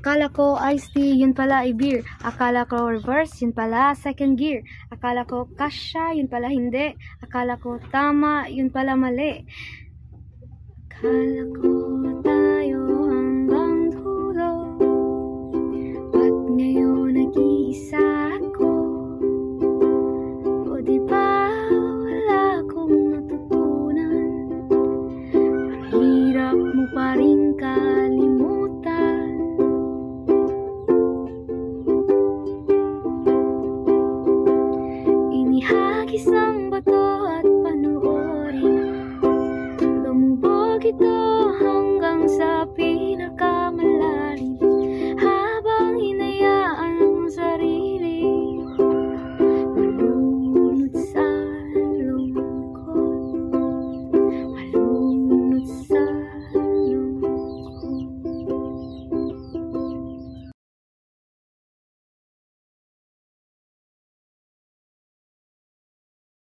Akala ko iced tea, yun pala ay beer. Akala ko reverse, yun pala second gear. Akala ko kasya, yun pala hindi. Akala ko tama, yun pala mali. Akala ko tayo hanggang dulo, at ngayon nag-iisa ako. O diba wala akong natutunan, hirap mo pa rin kalimutan. Inihagis ng